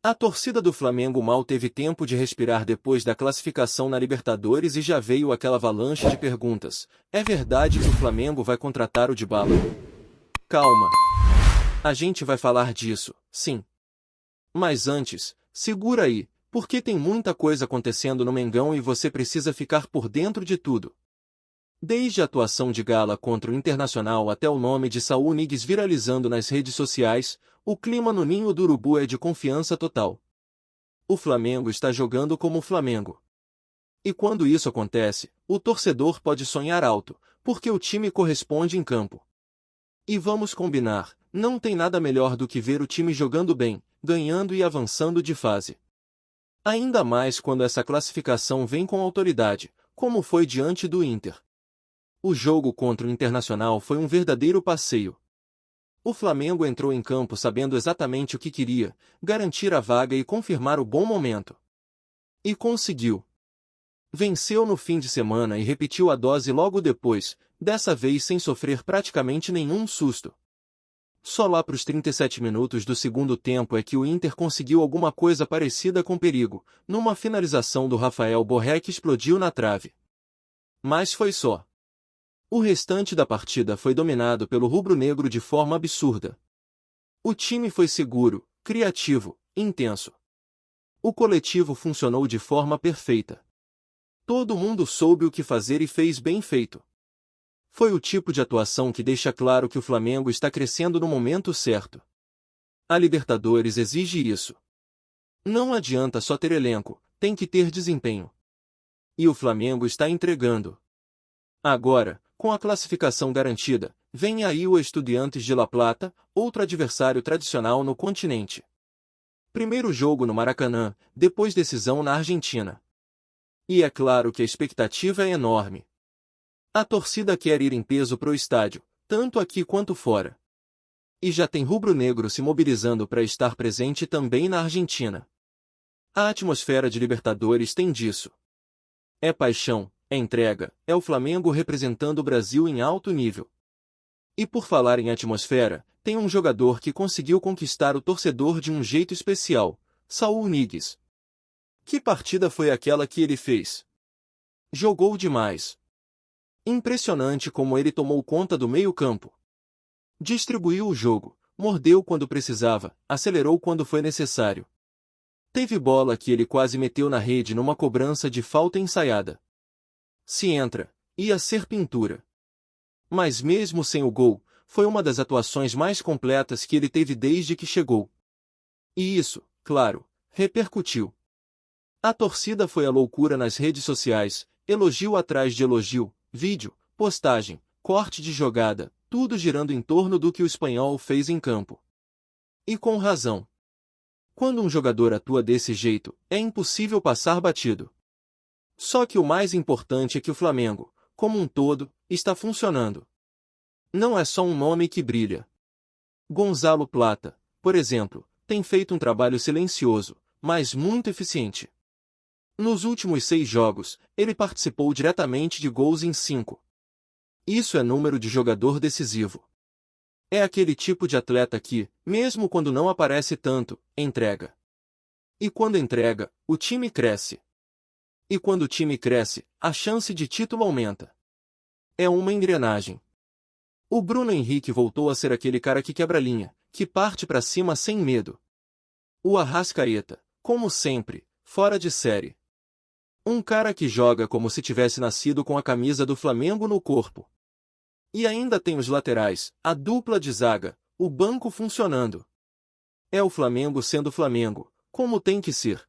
A torcida do Flamengo mal teve tempo de respirar depois da classificação na Libertadores e já veio aquela avalanche de perguntas. É verdade que o Flamengo vai contratar o Dybala? Calma. A gente vai falar disso, sim. Mas antes, segura aí, porque tem muita coisa acontecendo no Mengão e você precisa ficar por dentro de tudo. Desde a atuação de Gala contra o Internacional até o nome de Saúl Ñíguez viralizando nas redes sociais, o clima no ninho do Urubu é de confiança total. O Flamengo está jogando como o Flamengo. E quando isso acontece, o torcedor pode sonhar alto, porque o time corresponde em campo. E vamos combinar, não tem nada melhor do que ver o time jogando bem, ganhando e avançando de fase. Ainda mais quando essa classificação vem com autoridade, como foi diante do Inter. O jogo contra o Internacional foi um verdadeiro passeio. O Flamengo entrou em campo sabendo exatamente o que queria, garantir a vaga e confirmar o bom momento. E conseguiu. Venceu no fim de semana e repetiu a dose logo depois, dessa vez sem sofrer praticamente nenhum susto. Só lá para os 37 minutos do segundo tempo é que o Inter conseguiu alguma coisa parecida com perigo, numa finalização do Rafael Borré que explodiu na trave. Mas foi só. O restante da partida foi dominado pelo rubro-negro de forma absurda. O time foi seguro, criativo, intenso. O coletivo funcionou de forma perfeita. Todo mundo soube o que fazer e fez bem feito. Foi o tipo de atuação que deixa claro que o Flamengo está crescendo no momento certo. A Libertadores exige isso. Não adianta só ter elenco, tem que ter desempenho. E o Flamengo está entregando. Agora, com a classificação garantida, vem aí o Estudiantes de La Plata, outro adversário tradicional no continente. Primeiro jogo no Maracanã, depois decisão na Argentina. E é claro que a expectativa é enorme. A torcida quer ir em peso pro estádio, tanto aqui quanto fora. E já tem rubro-negro se mobilizando para estar presente também na Argentina. A atmosfera de Libertadores tem disso. É paixão, é entrega, é o Flamengo representando o Brasil em alto nível. E por falar em atmosfera, tem um jogador que conseguiu conquistar o torcedor de um jeito especial, Saúl Ñíguez. Que partida foi aquela que ele fez? Jogou demais. Impressionante como ele tomou conta do meio-campo. Distribuiu o jogo, mordeu quando precisava, acelerou quando foi necessário. Teve bola que ele quase meteu na rede numa cobrança de falta ensaiada. Se entra, ia ser pintura. Mas mesmo sem o gol, foi uma das atuações mais completas que ele teve desde que chegou. E isso, claro, repercutiu. A torcida foi à loucura nas redes sociais, elogio atrás de elogio, vídeo, postagem, corte de jogada, tudo girando em torno do que o espanhol fez em campo. E com razão. Quando um jogador atua desse jeito, é impossível passar batido. Só que o mais importante é que o Flamengo, como um todo, está funcionando. Não é só um nome que brilha. Gonzalo Plata, por exemplo, tem feito um trabalho silencioso, mas muito eficiente. Nos últimos 6 jogos, ele participou diretamente de gols em 5. Isso é número de jogador decisivo. É aquele tipo de atleta que, mesmo quando não aparece tanto, entrega. E quando entrega, o time cresce. E quando o time cresce, a chance de título aumenta. É uma engrenagem. O Bruno Henrique voltou a ser aquele cara que quebra a linha, que parte pra cima sem medo. O Arrascaeta, como sempre, fora de série. Um cara que joga como se tivesse nascido com a camisa do Flamengo no corpo. E ainda tem os laterais, a dupla de zaga, o banco funcionando. É o Flamengo sendo Flamengo, como tem que ser.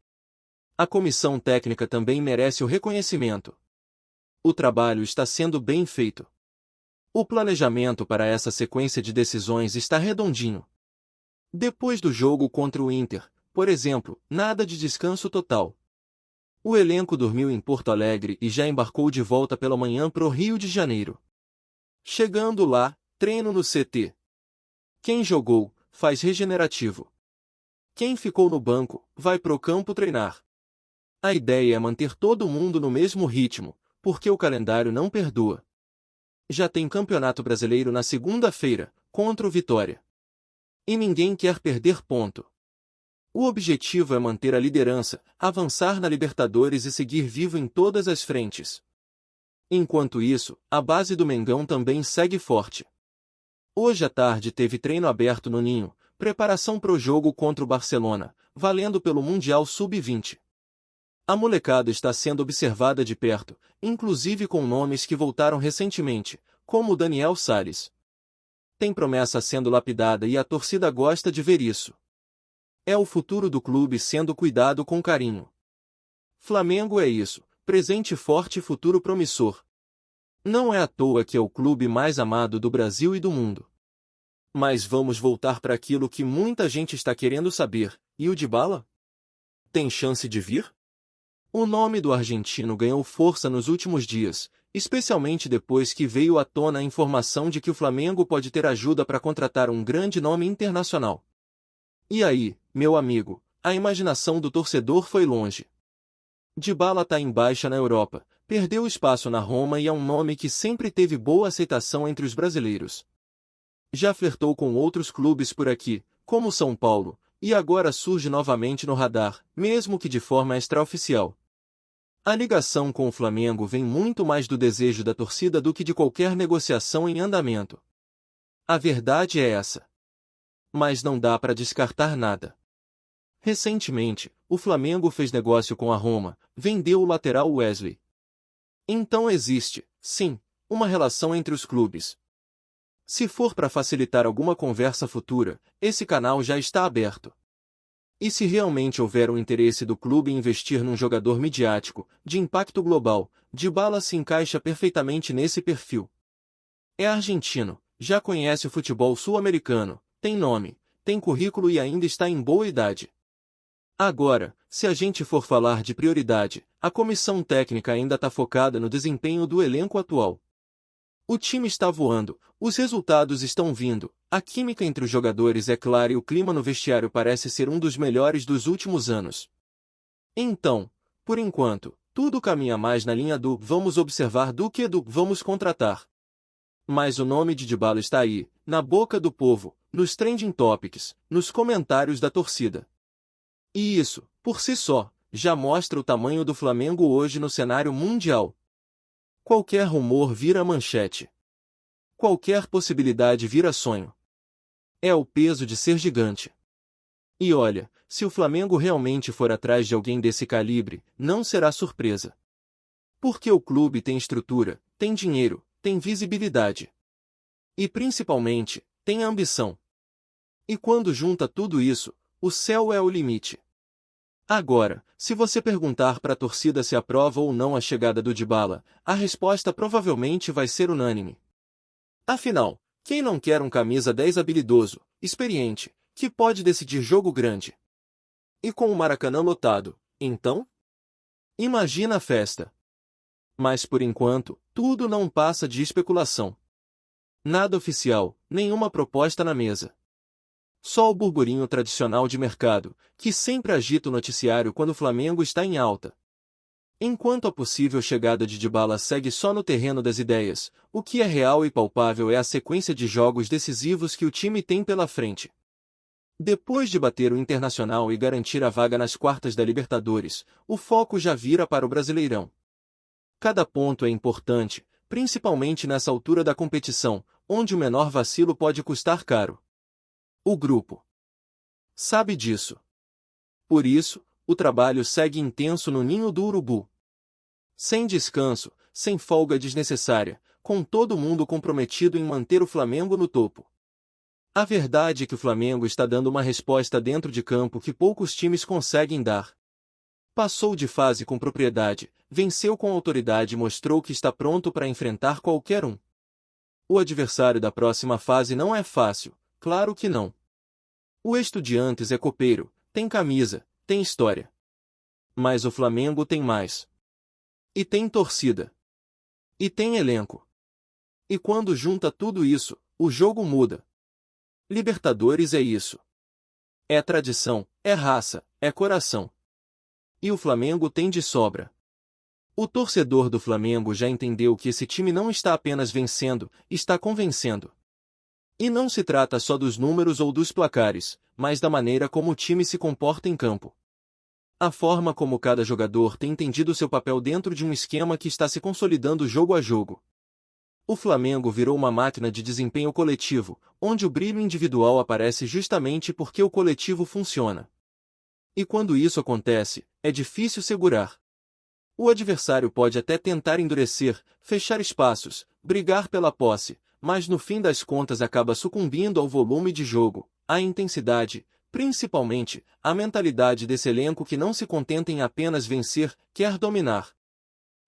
A comissão técnica também merece o reconhecimento. O trabalho está sendo bem feito. O planejamento para essa sequência de decisões está redondinho. Depois do jogo contra o Inter, por exemplo, nada de descanso total. O elenco dormiu em Porto Alegre e já embarcou de volta pela manhã pro Rio de Janeiro. Chegando lá, treino no CT. Quem jogou, faz regenerativo. Quem ficou no banco, vai pro campo treinar. A ideia é manter todo mundo no mesmo ritmo, porque o calendário não perdoa. Já tem Campeonato Brasileiro na segunda-feira, contra o Vitória. E ninguém quer perder ponto. O objetivo é manter a liderança, avançar na Libertadores e seguir vivo em todas as frentes. Enquanto isso, a base do Mengão também segue forte. Hoje à tarde teve treino aberto no Ninho, preparação para o jogo contra o Barcelona, valendo pelo Mundial Sub-20. A molecada está sendo observada de perto, inclusive com nomes que voltaram recentemente, como o Daniel Sales. Tem promessa sendo lapidada e a torcida gosta de ver isso. É o futuro do clube sendo cuidado com carinho. Flamengo é isso, presente forte e futuro promissor. Não é à toa que é o clube mais amado do Brasil e do mundo. Mas vamos voltar para aquilo que muita gente está querendo saber, e o Dybala? Tem chance de vir? O nome do argentino ganhou força nos últimos dias, especialmente depois que veio à tona a informação de que o Flamengo pode ter ajuda para contratar um grande nome internacional. E aí, meu amigo, a imaginação do torcedor foi longe. Dybala está em baixa na Europa, perdeu espaço na Roma e é um nome que sempre teve boa aceitação entre os brasileiros. Já flertou com outros clubes por aqui, como São Paulo, e agora surge novamente no radar, mesmo que de forma extraoficial. A ligação com o Flamengo vem muito mais do desejo da torcida do que de qualquer negociação em andamento. A verdade é essa. Mas não dá para descartar nada. Recentemente, o Flamengo fez negócio com a Roma, vendeu o lateral Wesley. Então existe, sim, uma relação entre os clubes. Se for para facilitar alguma conversa futura, esse canal já está aberto. E se realmente houver o interesse do clube em investir num jogador midiático, de impacto global, Dybala se encaixa perfeitamente nesse perfil. É argentino, já conhece o futebol sul-americano, tem nome, tem currículo e ainda está em boa idade. Agora, se a gente for falar de prioridade, a comissão técnica ainda está focada no desempenho do elenco atual. O time está voando, os resultados estão vindo, a química entre os jogadores é clara e o clima no vestiário parece ser um dos melhores dos últimos anos. Então, por enquanto, tudo caminha mais na linha do vamos observar do que do vamos contratar. Mas o nome de Dybala está aí, na boca do povo, nos trending topics, nos comentários da torcida. E isso, por si só, já mostra o tamanho do Flamengo hoje no cenário mundial. Qualquer rumor vira manchete. Qualquer possibilidade vira sonho. É o peso de ser gigante. E olha, se o Flamengo realmente for atrás de alguém desse calibre, não será surpresa. Porque o clube tem estrutura, tem dinheiro, tem visibilidade. E principalmente, tem ambição. E quando junta tudo isso, o céu é o limite. Agora, se você perguntar para a torcida se aprova ou não a chegada do Dybala, a resposta provavelmente vai ser unânime. Afinal, quem não quer um camisa 10 habilidoso, experiente, que pode decidir jogo grande? E com o Maracanã lotado, então? Imagina a festa. Mas por enquanto, tudo não passa de especulação. Nada oficial, nenhuma proposta na mesa. Só o burburinho tradicional de mercado, que sempre agita o noticiário quando o Flamengo está em alta. Enquanto a possível chegada de Dybala segue só no terreno das ideias, o que é real e palpável é a sequência de jogos decisivos que o time tem pela frente. Depois de bater o Internacional e garantir a vaga nas quartas da Libertadores, o foco já vira para o Brasileirão. Cada ponto é importante, principalmente nessa altura da competição, onde o menor vacilo pode custar caro. O grupo sabe disso. Por isso, o trabalho segue intenso no ninho do urubu. Sem descanso, sem folga desnecessária, com todo mundo comprometido em manter o Flamengo no topo. A verdade é que o Flamengo está dando uma resposta dentro de campo que poucos times conseguem dar. Passou de fase com propriedade, venceu com autoridade e mostrou que está pronto para enfrentar qualquer um. O adversário da próxima fase não é fácil. Claro que não. O Estudiantes é copeiro, tem camisa, tem história. Mas o Flamengo tem mais. E tem torcida. E tem elenco. E quando junta tudo isso, o jogo muda. Libertadores é isso. É tradição, é raça, é coração. E o Flamengo tem de sobra. O torcedor do Flamengo já entendeu que esse time não está apenas vencendo, está convencendo. E não se trata só dos números ou dos placares, mas da maneira como o time se comporta em campo. A forma como cada jogador tem entendido seu papel dentro de um esquema que está se consolidando jogo a jogo. O Flamengo virou uma máquina de desempenho coletivo, onde o brilho individual aparece justamente porque o coletivo funciona. E quando isso acontece, é difícil segurar. O adversário pode até tentar endurecer, fechar espaços, brigar pela posse, mas no fim das contas acaba sucumbindo ao volume de jogo, à intensidade, principalmente, à mentalidade desse elenco que não se contenta em apenas vencer, quer dominar.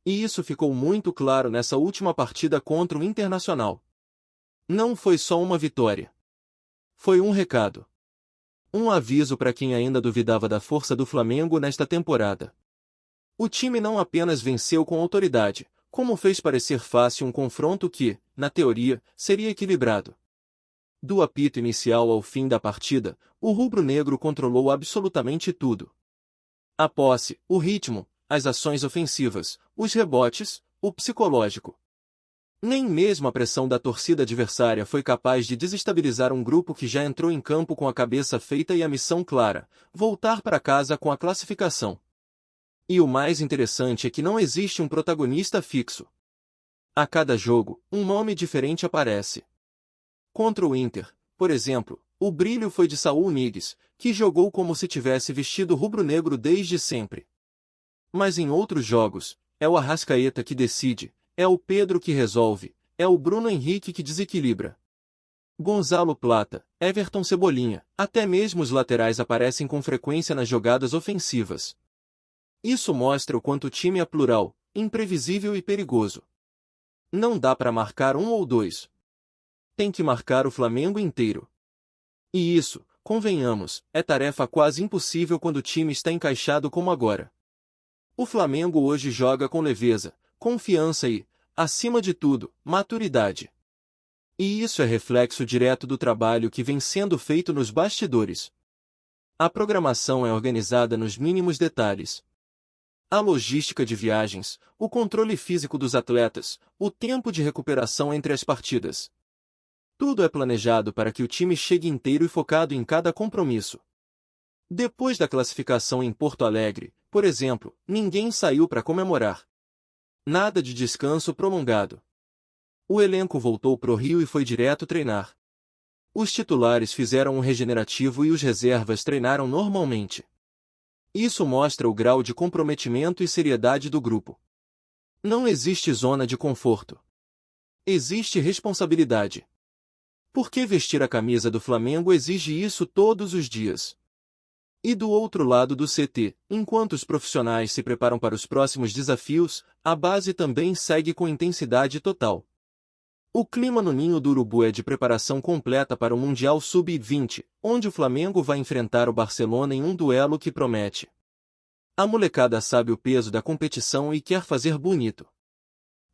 E isso ficou muito claro nessa última partida contra o Internacional. Não foi só uma vitória. Foi um recado. Um aviso para quem ainda duvidava da força do Flamengo nesta temporada. O time não apenas venceu com autoridade, como fez parecer fácil um confronto que, na teoria, seria equilibrado. Do apito inicial ao fim da partida, o rubro-negro controlou absolutamente tudo. A posse, o ritmo, as ações ofensivas, os rebotes, o psicológico. Nem mesmo a pressão da torcida adversária foi capaz de desestabilizar um grupo que já entrou em campo com a cabeça feita e a missão clara: voltar para casa com a classificação. E o mais interessante é que não existe um protagonista fixo. A cada jogo, um nome diferente aparece. Contra o Inter, por exemplo, o brilho foi de Saúl Ñíguez, que jogou como se tivesse vestido rubro-negro desde sempre. Mas em outros jogos, é o Arrascaeta que decide, é o Pedro que resolve, é o Bruno Henrique que desequilibra. Gonzalo Plata, Everton Cebolinha, até mesmo os laterais aparecem com frequência nas jogadas ofensivas. Isso mostra o quanto o time é plural, imprevisível e perigoso. Não dá para marcar um ou dois. Tem que marcar o Flamengo inteiro. E isso, convenhamos, é tarefa quase impossível quando o time está encaixado como agora. O Flamengo hoje joga com leveza, confiança e, acima de tudo, maturidade. E isso é reflexo direto do trabalho que vem sendo feito nos bastidores. A programação é organizada nos mínimos detalhes. A logística de viagens, o controle físico dos atletas, o tempo de recuperação entre as partidas. Tudo é planejado para que o time chegue inteiro e focado em cada compromisso. Depois da classificação em Porto Alegre, por exemplo, ninguém saiu para comemorar. Nada de descanso prolongado. O elenco voltou pro Rio e foi direto treinar. Os titulares fizeram um regenerativo e os reservas treinaram normalmente. Isso mostra o grau de comprometimento e seriedade do grupo. Não existe zona de conforto. Existe responsabilidade. Porque vestir a camisa do Flamengo exige isso todos os dias. E do outro lado do CT, enquanto os profissionais se preparam para os próximos desafios, a base também segue com intensidade total. O clima no Ninho do Urubu é de preparação completa para o Mundial Sub-20, onde o Flamengo vai enfrentar o Barcelona em um duelo que promete. A molecada sabe o peso da competição e quer fazer bonito.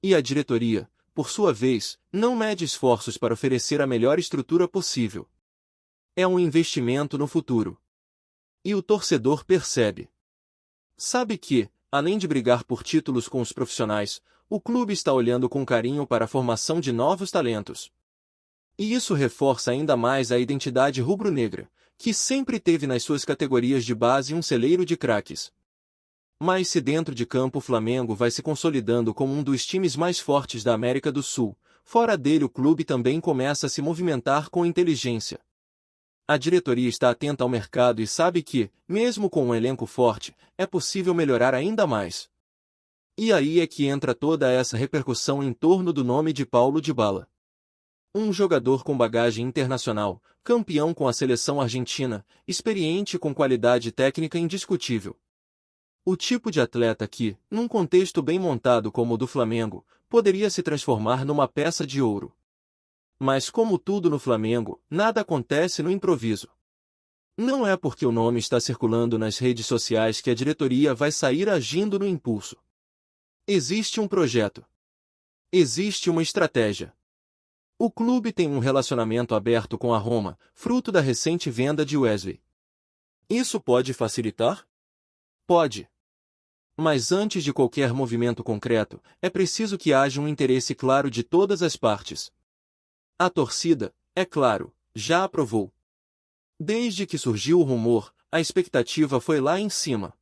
E a diretoria, por sua vez, não mede esforços para oferecer a melhor estrutura possível. É um investimento no futuro. E o torcedor percebe. Sabe que, além de brigar por títulos com os profissionais, o clube está olhando com carinho para a formação de novos talentos. E isso reforça ainda mais a identidade rubro-negra, que sempre teve nas suas categorias de base um celeiro de craques. Mas se dentro de campo o Flamengo vai se consolidando como um dos times mais fortes da América do Sul, fora dele o clube também começa a se movimentar com inteligência. A diretoria está atenta ao mercado e sabe que, mesmo com um elenco forte, é possível melhorar ainda mais. E aí é que entra toda essa repercussão em torno do nome de Paulo Dybala. Um jogador com bagagem internacional, campeão com a seleção argentina, experiente com qualidade técnica indiscutível. O tipo de atleta que, num contexto bem montado como o do Flamengo, poderia se transformar numa peça de ouro. Mas como tudo no Flamengo, nada acontece no improviso. Não é porque o nome está circulando nas redes sociais que a diretoria vai sair agindo no impulso. Existe um projeto. Existe uma estratégia. O clube tem um relacionamento aberto com a Roma, fruto da recente venda de Wesley. Isso pode facilitar? Pode. Mas antes de qualquer movimento concreto, é preciso que haja um interesse claro de todas as partes. A torcida, é claro, já aprovou. Desde que surgiu o rumor, a expectativa foi lá em cima.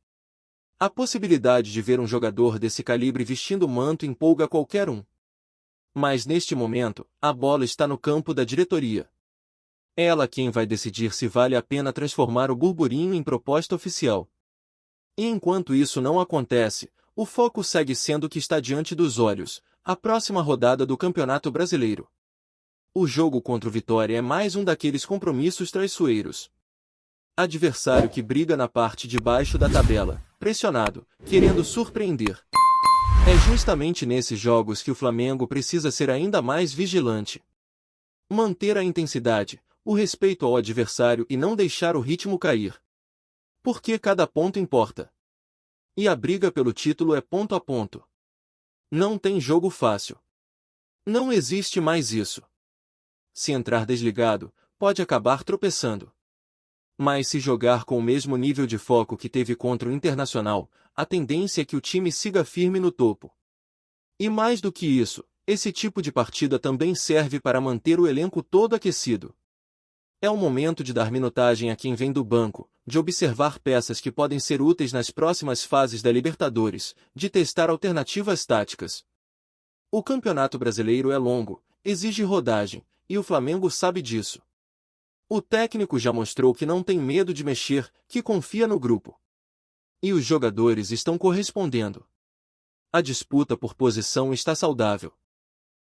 A possibilidade de ver um jogador desse calibre vestindo o manto empolga qualquer um. Mas neste momento, a bola está no campo da diretoria. Ela quem vai decidir se vale a pena transformar o burburinho em proposta oficial. E enquanto isso não acontece, o foco segue sendo o que está diante dos olhos, a próxima rodada do Campeonato Brasileiro. O jogo contra o Vitória é mais um daqueles compromissos traiçoeiros. Adversário que briga na parte de baixo da tabela, pressionado, querendo surpreender. É justamente nesses jogos que o Flamengo precisa ser ainda mais vigilante. Manter a intensidade, o respeito ao adversário e não deixar o ritmo cair. Porque cada ponto importa. E a briga pelo título é ponto a ponto. Não tem jogo fácil. Não existe mais isso. Se entrar desligado, pode acabar tropeçando. Mas se jogar com o mesmo nível de foco que teve contra o Internacional, a tendência é que o time siga firme no topo. E mais do que isso, esse tipo de partida também serve para manter o elenco todo aquecido. É o momento de dar minutagem a quem vem do banco, de observar peças que podem ser úteis nas próximas fases da Libertadores, de testar alternativas táticas. O Campeonato Brasileiro é longo, exige rodagem, e o Flamengo sabe disso. O técnico já mostrou que não tem medo de mexer, que confia no grupo. E os jogadores estão correspondendo. A disputa por posição está saudável.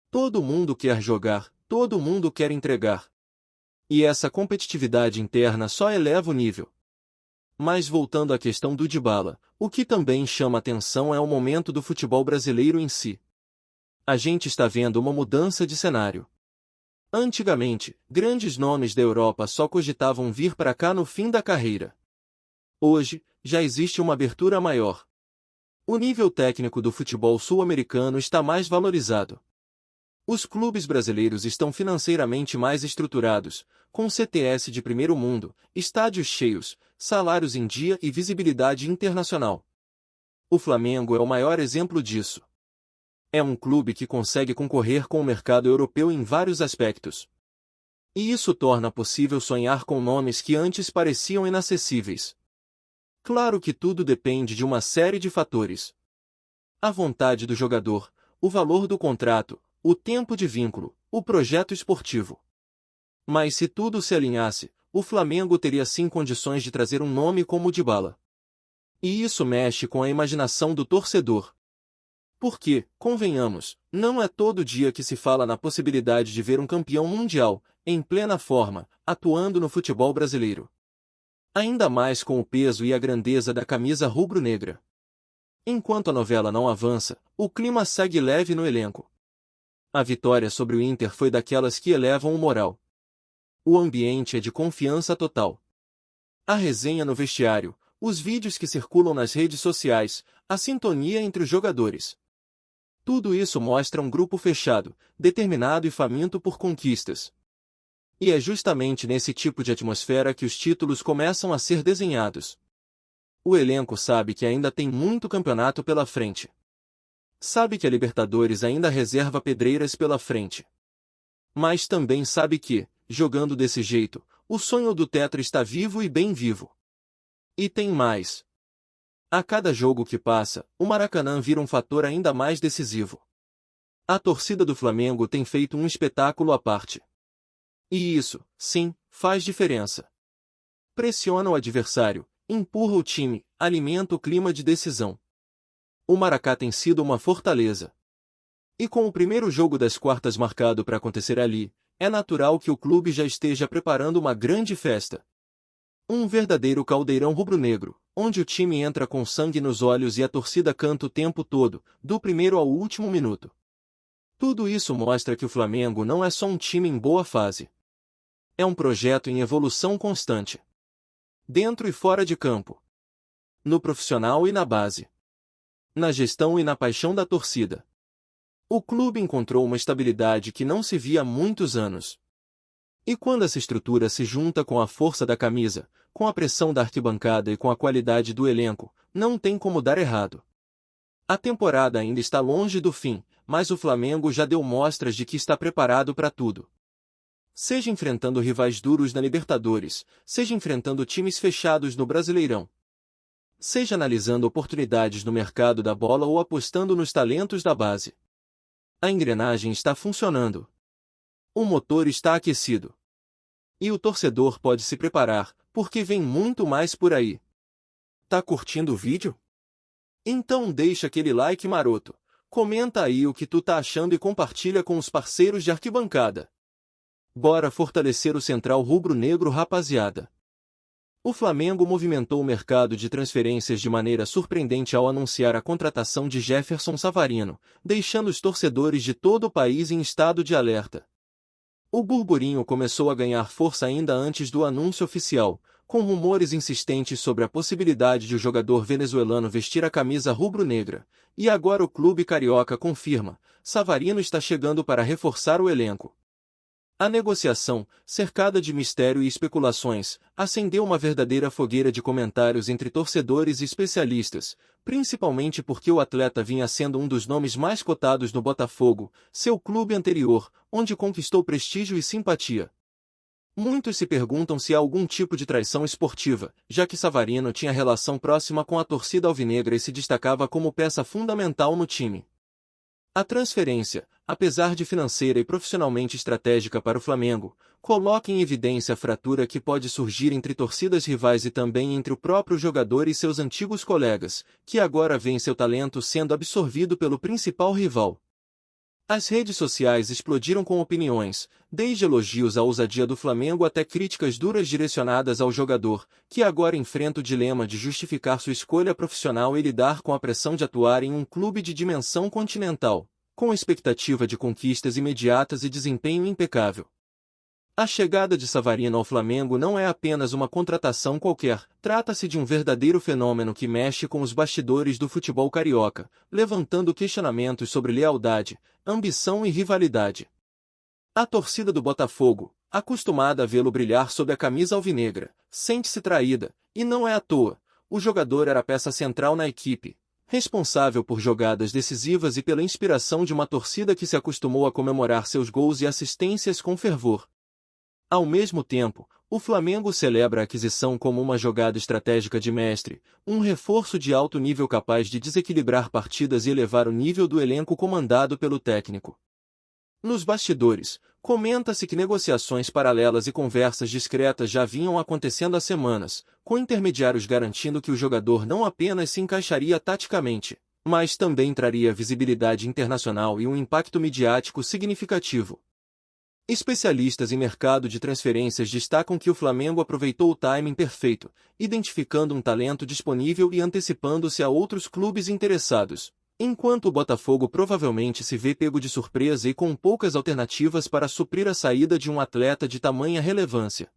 Todo mundo quer jogar, todo mundo quer entregar. E essa competitividade interna só eleva o nível. Mas voltando à questão do Dybala, o que também chama atenção é o momento do futebol brasileiro em si. A gente está vendo uma mudança de cenário. Antigamente, grandes nomes da Europa só cogitavam vir para cá no fim da carreira. Hoje, já existe uma abertura maior. O nível técnico do futebol sul-americano está mais valorizado. Os clubes brasileiros estão financeiramente mais estruturados, com CTS de primeiro mundo, estádios cheios, salários em dia e visibilidade internacional. O Flamengo é o maior exemplo disso. É um clube que consegue concorrer com o mercado europeu em vários aspectos. E isso torna possível sonhar com nomes que antes pareciam inacessíveis. Claro que tudo depende de uma série de fatores. A vontade do jogador, o valor do contrato, o tempo de vínculo, o projeto esportivo. Mas se tudo se alinhasse, o Flamengo teria sim condições de trazer um nome como o Dybala. E isso mexe com a imaginação do torcedor. Porque, convenhamos, não é todo dia que se fala na possibilidade de ver um campeão mundial, em plena forma, atuando no futebol brasileiro. Ainda mais com o peso e a grandeza da camisa rubro-negra. Enquanto a novela não avança, o clima segue leve no elenco. A vitória sobre o Inter foi daquelas que elevam o moral. O ambiente é de confiança total. A resenha no vestiário, os vídeos que circulam nas redes sociais, a sintonia entre os jogadores. Tudo isso mostra um grupo fechado, determinado e faminto por conquistas. E é justamente nesse tipo de atmosfera que os títulos começam a ser desenhados. O elenco sabe que ainda tem muito campeonato pela frente. Sabe que a Libertadores ainda reserva pedreiras pela frente. Mas também sabe que, jogando desse jeito, o sonho do Tetra está vivo e bem vivo. E tem mais. A cada jogo que passa, o Maracanã vira um fator ainda mais decisivo. A torcida do Flamengo tem feito um espetáculo à parte. E isso, sim, faz diferença. Pressiona o adversário, empurra o time, alimenta o clima de decisão. O Maracá tem sido uma fortaleza. E com o primeiro jogo das quartas marcado para acontecer ali, é natural que o clube já esteja preparando uma grande festa. Um verdadeiro caldeirão rubro-negro, onde o time entra com sangue nos olhos e a torcida canta o tempo todo, do primeiro ao último minuto. Tudo isso mostra que o Flamengo não é só um time em boa fase. É um projeto em evolução constante. Dentro e fora de campo. No profissional e na base. Na gestão e na paixão da torcida. O clube encontrou uma estabilidade que não se via há muitos anos. E quando essa estrutura se junta com a força da camisa, com a pressão da arquibancada e com a qualidade do elenco, não tem como dar errado. A temporada ainda está longe do fim, mas o Flamengo já deu mostras de que está preparado para tudo. Seja enfrentando rivais duros na Libertadores, seja enfrentando times fechados no Brasileirão. Seja analisando oportunidades no mercado da bola ou apostando nos talentos da base. A engrenagem está funcionando. O motor está aquecido. E o torcedor pode se preparar, porque vem muito mais por aí. Tá curtindo o vídeo? Então deixa aquele like maroto, comenta aí o que tu tá achando e compartilha com os parceiros de arquibancada. Bora fortalecer o Central Rubro-Negro, rapaziada. O Flamengo movimentou o mercado de transferências de maneira surpreendente ao anunciar a contratação de Jefferson Savarino, deixando os torcedores de todo o país em estado de alerta. O burburinho começou a ganhar força ainda antes do anúncio oficial, com rumores insistentes sobre a possibilidade de o jogador venezuelano vestir a camisa rubro-negra, e agora o clube carioca confirma: Savarino está chegando para reforçar o elenco. A negociação, cercada de mistério e especulações, acendeu uma verdadeira fogueira de comentários entre torcedores e especialistas, principalmente porque o atleta vinha sendo um dos nomes mais cotados no Botafogo, seu clube anterior, onde conquistou prestígio e simpatia. Muitos se perguntam se há algum tipo de traição esportiva, já que Savarino tinha relação próxima com a torcida alvinegra e se destacava como peça fundamental no time. A transferência, apesar de financeira e profissionalmente estratégica para o Flamengo, coloca em evidência a fratura que pode surgir entre torcidas rivais e também entre o próprio jogador e seus antigos colegas, que agora veem seu talento sendo absorvido pelo principal rival. As redes sociais explodiram com opiniões, desde elogios à ousadia do Flamengo até críticas duras direcionadas ao jogador, que agora enfrenta o dilema de justificar sua escolha profissional e lidar com a pressão de atuar em um clube de dimensão continental, com expectativa de conquistas imediatas e desempenho impecável. A chegada de Savarino ao Flamengo não é apenas uma contratação qualquer, trata-se de um verdadeiro fenômeno que mexe com os bastidores do futebol carioca, levantando questionamentos sobre lealdade, ambição e rivalidade. A torcida do Botafogo, acostumada a vê-lo brilhar sob a camisa alvinegra, sente-se traída, e não é à toa. O jogador era a peça central na equipe, responsável por jogadas decisivas e pela inspiração de uma torcida que se acostumou a comemorar seus gols e assistências com fervor. Ao mesmo tempo, o Flamengo celebra a aquisição como uma jogada estratégica de mestre, um reforço de alto nível capaz de desequilibrar partidas e elevar o nível do elenco comandado pelo técnico. Nos bastidores, comenta-se que negociações paralelas e conversas discretas já vinham acontecendo há semanas, com intermediários garantindo que o jogador não apenas se encaixaria taticamente, mas também traria visibilidade internacional e um impacto midiático significativo. Especialistas em mercado de transferências destacam que o Flamengo aproveitou o timing perfeito, identificando um talento disponível e antecipando-se a outros clubes interessados, enquanto o Botafogo provavelmente se vê pego de surpresa e com poucas alternativas para suprir a saída de um atleta de tamanha relevância.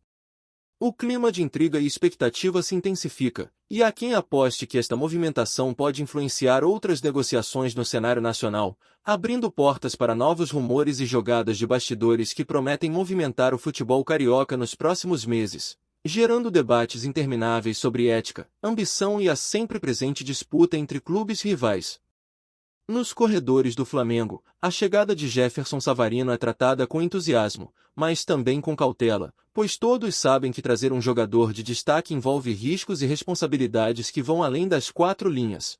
O clima de intriga e expectativa se intensifica, e há quem aposte que esta movimentação pode influenciar outras negociações no cenário nacional, abrindo portas para novos rumores e jogadas de bastidores que prometem movimentar o futebol carioca nos próximos meses, gerando debates intermináveis sobre ética, ambição e a sempre presente disputa entre clubes rivais. Nos corredores do Flamengo, a chegada de Jefferson Savarino é tratada com entusiasmo, mas também com cautela, pois todos sabem que trazer um jogador de destaque envolve riscos e responsabilidades que vão além das quatro linhas.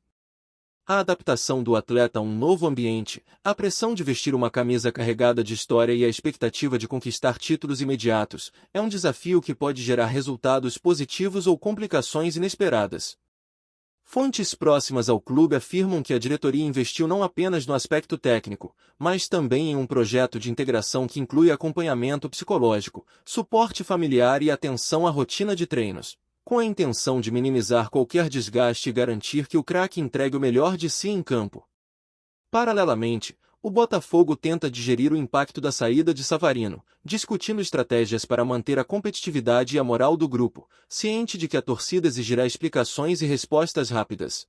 A adaptação do atleta a um novo ambiente, a pressão de vestir uma camisa carregada de história e a expectativa de conquistar títulos imediatos, é um desafio que pode gerar resultados positivos ou complicações inesperadas. Fontes próximas ao clube afirmam que a diretoria investiu não apenas no aspecto técnico, mas também em um projeto de integração que inclui acompanhamento psicológico, suporte familiar e atenção à rotina de treinos, com a intenção de minimizar qualquer desgaste e garantir que o craque entregue o melhor de si em campo. Paralelamente, o Botafogo tenta digerir o impacto da saída de Savarino, discutindo estratégias para manter a competitividade e a moral do grupo, ciente de que a torcida exigirá explicações e respostas rápidas.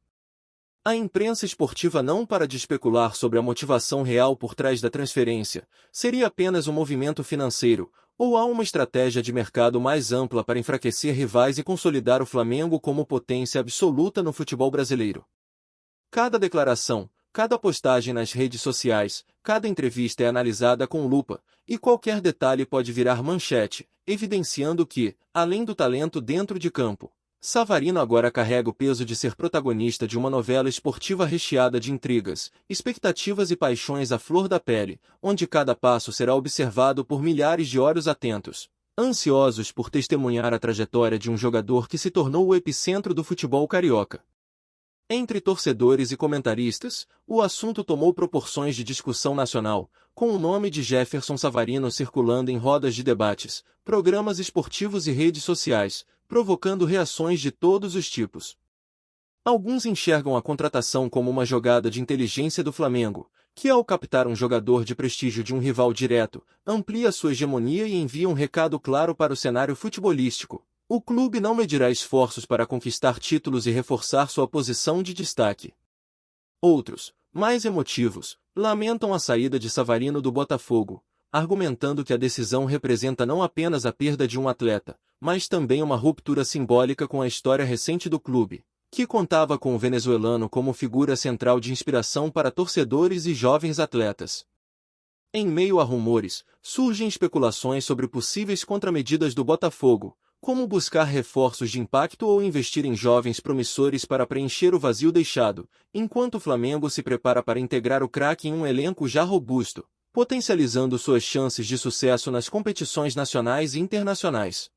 A imprensa esportiva não para de especular sobre a motivação real por trás da transferência, seria apenas um movimento financeiro, ou há uma estratégia de mercado mais ampla para enfraquecer rivais e consolidar o Flamengo como potência absoluta no futebol brasileiro. Cada declaração, Cada postagem nas redes sociais, cada entrevista é analisada com lupa, e qualquer detalhe pode virar manchete, evidenciando que, além do talento dentro de campo, Savarino agora carrega o peso de ser protagonista de uma novela esportiva recheada de intrigas, expectativas e paixões à flor da pele, onde cada passo será observado por milhares de olhos atentos, ansiosos por testemunhar a trajetória de um jogador que se tornou o epicentro do futebol carioca. Entre torcedores e comentaristas, o assunto tomou proporções de discussão nacional, com o nome de Jefferson Savarino circulando em rodas de debates, programas esportivos e redes sociais, provocando reações de todos os tipos. Alguns enxergam a contratação como uma jogada de inteligência do Flamengo, que ao captar um jogador de prestígio de um rival direto, amplia sua hegemonia e envia um recado claro para o cenário futebolístico. O clube não medirá esforços para conquistar títulos e reforçar sua posição de destaque. Outros, mais emotivos, lamentam a saída de Savarino do Botafogo, argumentando que a decisão representa não apenas a perda de um atleta, mas também uma ruptura simbólica com a história recente do clube, que contava com o venezuelano como figura central de inspiração para torcedores e jovens atletas. Em meio a rumores, surgem especulações sobre possíveis contramedidas do Botafogo, como buscar reforços de impacto ou investir em jovens promissores para preencher o vazio deixado, enquanto o Flamengo se prepara para integrar o craque em um elenco já robusto, potencializando suas chances de sucesso nas competições nacionais e internacionais.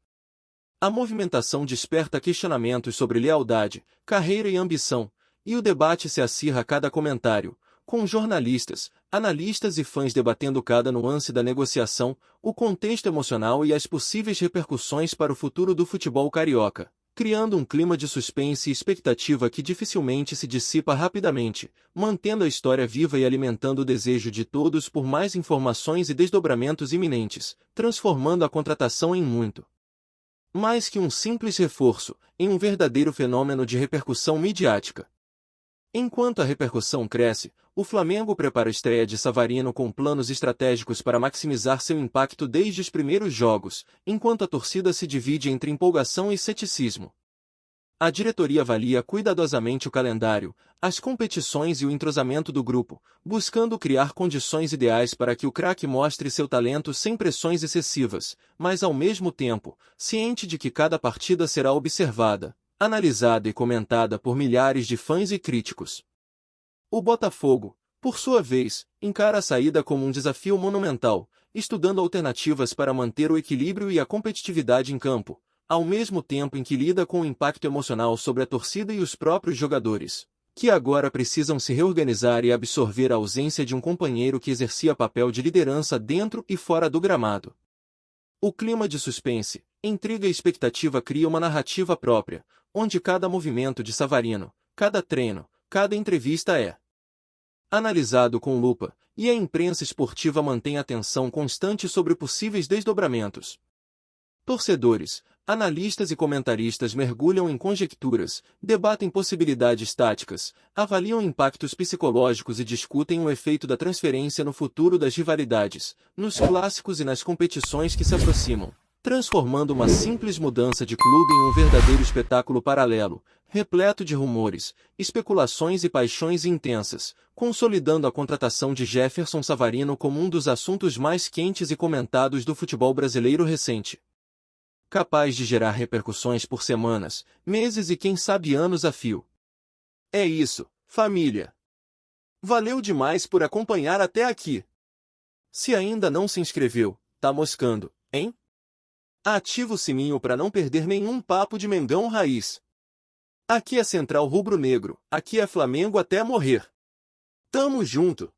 A movimentação desperta questionamentos sobre lealdade, carreira e ambição, e o debate se acirra a cada comentário, com jornalistas, analistas e fãs debatendo cada nuance da negociação, o contexto emocional e as possíveis repercussões para o futuro do futebol carioca, criando um clima de suspense e expectativa que dificilmente se dissipa rapidamente, mantendo a história viva e alimentando o desejo de todos por mais informações e desdobramentos iminentes, transformando a contratação em muito mais que um simples reforço, em um verdadeiro fenômeno de repercussão midiática. Enquanto a repercussão cresce, o Flamengo prepara a estreia de Savarino com planos estratégicos para maximizar seu impacto desde os primeiros jogos, enquanto a torcida se divide entre empolgação e ceticismo. A diretoria avalia cuidadosamente o calendário, as competições e o entrosamento do grupo, buscando criar condições ideais para que o craque mostre seu talento sem pressões excessivas, mas ao mesmo tempo, ciente de que cada partida será observada, analisada e comentada por milhares de fãs e críticos. O Botafogo, por sua vez, encara a saída como um desafio monumental, estudando alternativas para manter o equilíbrio e a competitividade em campo, ao mesmo tempo em que lida com o impacto emocional sobre a torcida e os próprios jogadores, que agora precisam se reorganizar e absorver a ausência de um companheiro que exercia papel de liderança dentro e fora do gramado. O clima de suspense, intriga e expectativa cria uma narrativa própria, onde cada movimento de Savarino, cada treino, cada entrevista é analisado com lupa, e a imprensa esportiva mantém atenção constante sobre possíveis desdobramentos. Torcedores, analistas e comentaristas mergulham em conjecturas, debatem possibilidades táticas, avaliam impactos psicológicos e discutem o efeito da transferência no futuro das rivalidades, nos clássicos e nas competições que se aproximam, transformando uma simples mudança de clube em um verdadeiro espetáculo paralelo, repleto de rumores, especulações e paixões intensas, consolidando a contratação de Jefferson Savarino como um dos assuntos mais quentes e comentados do futebol brasileiro recente. Capaz de gerar repercussões por semanas, meses e quem sabe anos a fio. É isso, família. Valeu demais por acompanhar até aqui. Se ainda não se inscreveu, tá moscando, hein? Ativa o sininho para não perder nenhum papo de Mengão Raiz. Aqui é Central Rubro Negro, aqui é Flamengo até morrer. Tamo junto!